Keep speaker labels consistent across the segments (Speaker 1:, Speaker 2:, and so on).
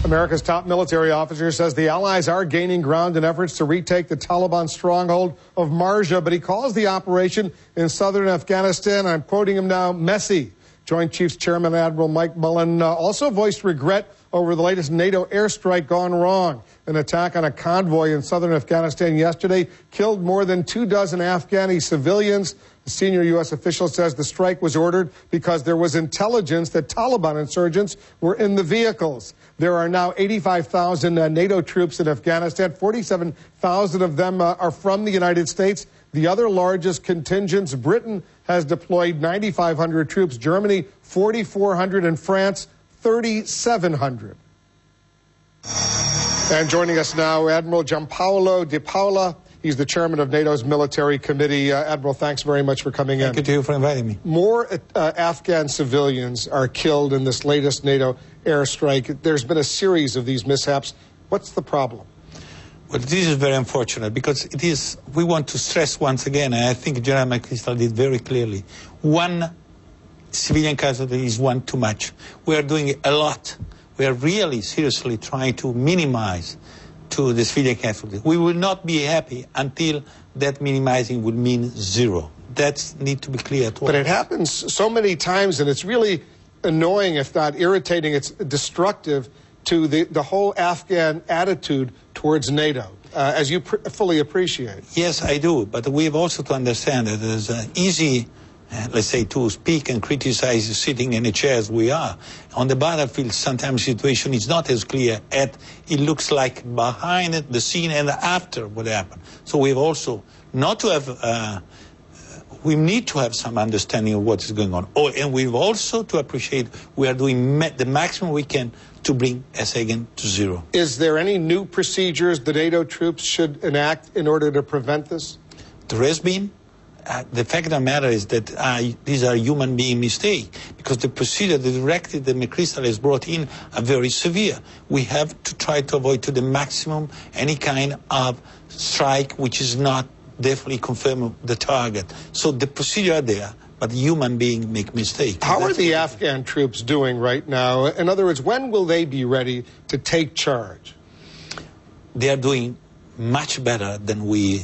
Speaker 1: America's top military officer says the Allies are gaining ground in efforts to retake the Taliban stronghold of Marja, but he calls the operation in southern Afghanistan, I'm quoting him now, messy. Joint Chiefs Chairman Admiral Mike Mullen also voiced regret over the latest NATO airstrike gone wrong. An attack on a convoy in southern Afghanistan yesterday killed more than 24 Afghani civilians. The senior U.S. official says the strike was ordered because there was intelligence that Taliban insurgents were in the vehicles. There are now 85,000 NATO troops in Afghanistan. 47,000 of them are from the United States. The other largest contingents, Britain has deployed 9,500 troops, Germany 4,400, and France 3,700. And joining us now, Admiral Giampaolo di Paola. He's the chairman of NATO's military committee. Admiral, thanks very much for coming in.
Speaker 2: Thank you for inviting me.
Speaker 1: More Afghan civilians are killed in this latest NATO airstrike. There's been a series of these mishaps. What's the problem?
Speaker 2: Well, this is very unfortunate because we want to stress once again, and I think General McChrystal did very clearly, one civilian casualty is one too much. We are doing a lot. We are really seriously trying to minimize to the civilian casualty. We will not be happy until that minimizing will mean zero. That needs to be clear to all.
Speaker 1: But it happens so many times, and it's really annoying, if not irritating. It's destructive to the whole Afghan attitude towards NATO, as you fully appreciate.
Speaker 2: Yes, I do. But we have also to understand that there's an easy, let's say, to speak and criticize sitting in a chair as we are. On the battlefield, sometimes the situation is not as clear as it looks like behind it, the scene and after what happened. So we have also not to have, we need to have some understanding of what is going on. Oh, and we've also to appreciate we are doing the maximum we can to bring SAGAN to zero.
Speaker 1: Is there any new procedures the NATO troops should enact in order to prevent this?
Speaker 2: There has been. The fact of the matter is that these are human being mistakes because the procedure, the directive that McChrystal has brought in are very severe. We have to try to avoid to the maximum any kind of strike which is not definitely confirm the target. So the procedure are there, but human beings make mistakes.
Speaker 1: How are the Afghan troops doing right now? In other words, when will they be ready to take charge?
Speaker 2: They are doing much better than we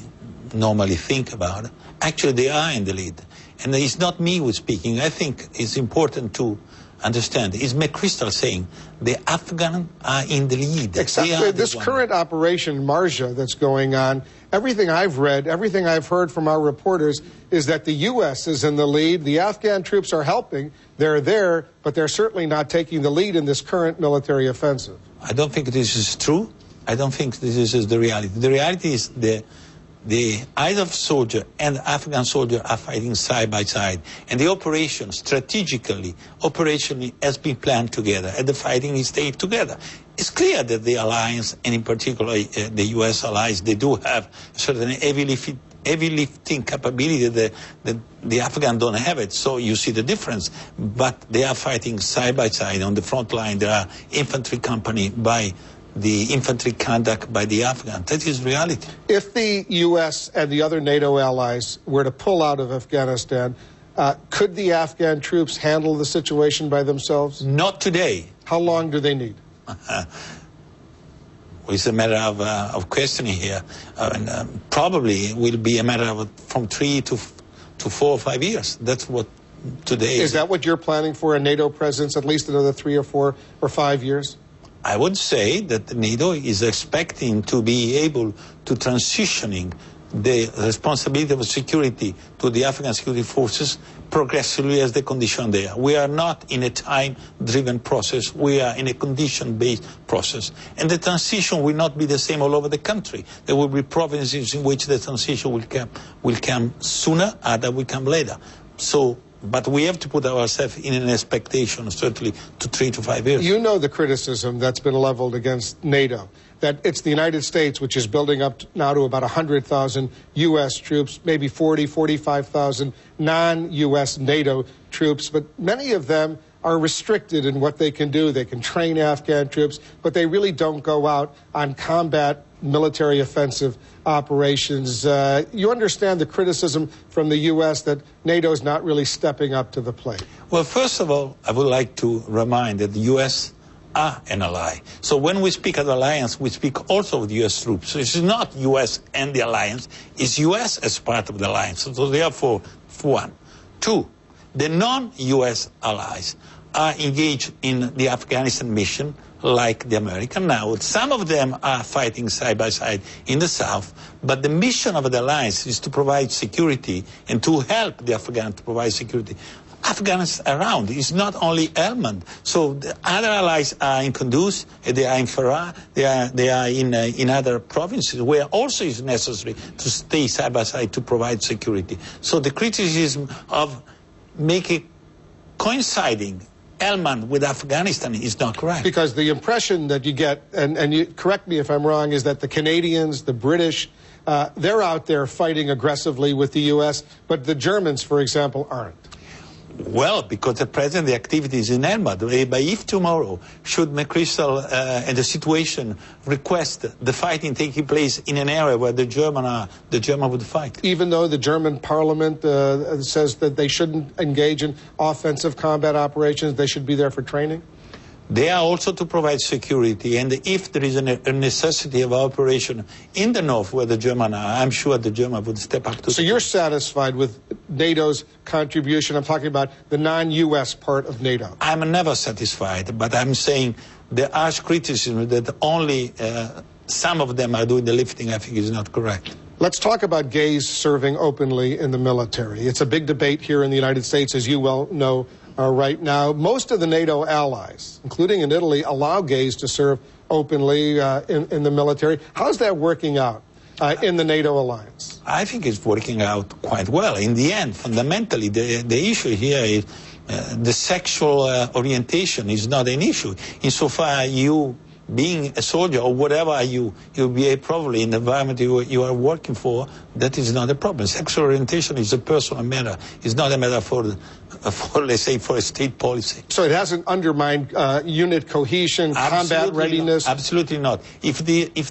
Speaker 2: normally think about. Actually, they are in the lead. And it's not me who's speaking. I think it's important to understand. It's McChrystal saying the Afghans are in the lead.
Speaker 1: Except this current operation, Marja, that's going on, everything I've read, everything I've heard from our reporters is that the U.S. is in the lead. The Afghan troops are helping. They're there, but they're certainly not taking the lead in this current military offensive.
Speaker 2: I don't think this is true. I don't think this is the reality. The reality is the ISAF soldier and Afghan soldier are fighting side by side. And the operation, strategically, operationally, has been planned together. And the fighting is stayed together. It's clear that the alliance, and in particular the U.S. allies, they do have certain heavy lifting capability that the Afghans don't have it. So you see the difference. But they are fighting side by side. On the front line, there are infantry company by the infantry conduct by the Afghans. That is reality.
Speaker 1: If the U.S. and the other NATO allies were to pull out of Afghanistan, could the Afghan troops handle the situation by themselves?
Speaker 2: Not today.
Speaker 1: How long do they need?
Speaker 2: It's a matter of questioning here. Probably it will be a matter of from 3 to 4 or 5 years. That's what today is.
Speaker 1: Is that what you're planning for, a NATO presence, at least another 3 or 4 or 5 years?
Speaker 2: I would say that NATO is expecting to be able to transitioning the responsibility of security to the Afghan security forces progressively as the condition there. We are not in a time-driven process. We are in a condition-based process. And the transition will not be the same all over the country. There will be provinces in which the transition will come sooner, others will come later. But we have to put ourselves in an expectation, certainly, to 3 to 5 years.
Speaker 1: You know the criticism that's been leveled against NATO, that it's the United States which is building up now to about 100,000 U.S. troops, maybe 45,000 non-U.S. NATO troops, but many of them are restricted in what they can do. They can train Afghan troops, but they really don't go out on combat military offensive operations. You understand the criticism from the U.S. that NATO is not really stepping up to the plate.
Speaker 2: Well, first of all, I would like to remind that the U.S. are an ally. So when we speak of alliance, we speak also of the U.S. troops. So it's not U.S. and the alliance, it's U.S. as part of the alliance. So therefore, one. Two, the non-U.S. allies are engaged in the Afghanistan mission like the American now. Some of them are fighting side by side in the south, but the mission of the alliance is to provide security and to help the Afghans to provide security. Afghanistan around is not only Helmand. So the other allies are in Kunduz, they are in Farah, they are in other provinces where also is necessary to stay side by side to provide security. So the criticism of making coinciding Helmand with Afghanistan is not correct.
Speaker 1: Because the impression that you get, and you correct me if I'm wrong, is that the Canadians, the British, they're out there fighting aggressively with the U.S., but the Germans, for example, aren't.
Speaker 2: Well, because at present the activity is in Helmand. But if tomorrow, should McChrystal and the situation request the fighting taking place in an area where the German would fight.
Speaker 1: Even though the German parliament says that they shouldn't engage in offensive combat operations, they should be there for training?
Speaker 2: They are also to provide security, and if there is a necessity of operation in the north where the Germans are, I'm sure the Germans would step up to.
Speaker 1: So you're satisfied with NATO's contribution? I'm talking about the non-U.S. part of NATO.
Speaker 2: I'm never satisfied, but I'm saying the harsh criticism that only some of them are doing the lifting, I think is not correct.
Speaker 1: Let's talk about gays serving openly in the military. It's a big debate here in the United States, as you well know. Right now, most of the NATO allies, including in Italy, allow gays to serve openly in the military. How's that working out in the NATO alliance?
Speaker 2: I think it's working out quite well. In the end, fundamentally, the issue here is the sexual orientation is not an issue. Insofar you being a soldier or whatever you'll be probably in the environment you are working for, that is not a problem. Sexual orientation is a personal matter. It's not a matter for let's say, for a state policy.
Speaker 1: So it hasn't undermined unit cohesion, combat readiness?
Speaker 2: Absolutely not. If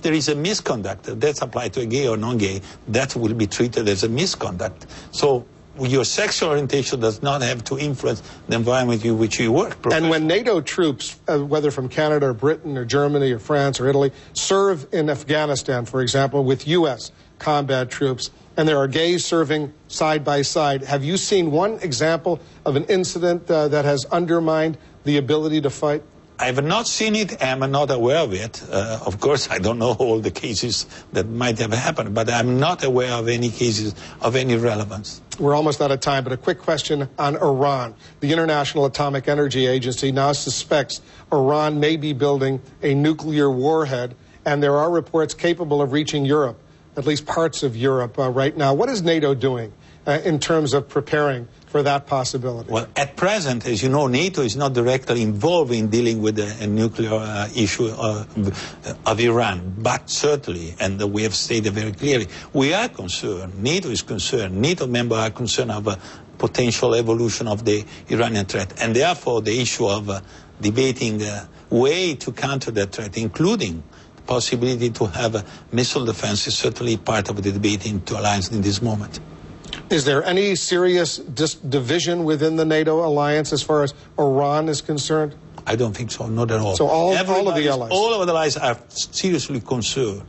Speaker 2: there is a misconduct that's applied to a gay or non-gay, that will be treated as a misconduct. So your sexual orientation does not have to influence the environment in which you work.
Speaker 1: And when NATO troops, whether from Canada or Britain or Germany or France or Italy, serve in Afghanistan, for example, with U.S. combat troops, and there are gays serving side by side, have you seen one example of an incident that has undermined the ability to fight?
Speaker 2: I have not seen it. I'm not aware of it. Of course, I don't know all the cases that might have happened, but I'm not aware of any cases of any relevance.
Speaker 1: We're almost out of time, but a quick question on Iran. The International Atomic Energy Agency now suspects Iran may be building a nuclear warhead, and there are reports capable of reaching Europe, at least parts of Europe right now. What is NATO doing in terms of preparing for that possibility?
Speaker 2: Well, at present, as you know, NATO is not directly involved in dealing with the nuclear issue of Iran, but certainly, and we have stated very clearly, we are concerned, NATO is concerned, NATO members are concerned of a potential evolution of the Iranian threat, and therefore the issue of debating the way to counter that threat, including the possibility to have missile defense, is certainly part of the debate in the alliance in this moment.
Speaker 1: Is there any serious division within the NATO alliance as far as Iran is concerned?
Speaker 2: I don't think so, not at all.
Speaker 1: So all of the allies?
Speaker 2: All of the allies are seriously concerned.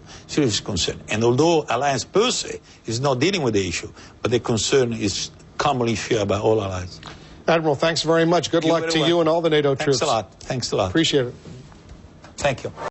Speaker 2: And although alliance per se is not dealing with the issue, but the concern is commonly shared by all allies.
Speaker 1: Admiral, thanks very much. Good luck to you and all the NATO troops.
Speaker 2: Thanks a lot. Thanks a lot.
Speaker 1: Appreciate it.
Speaker 2: Thank you.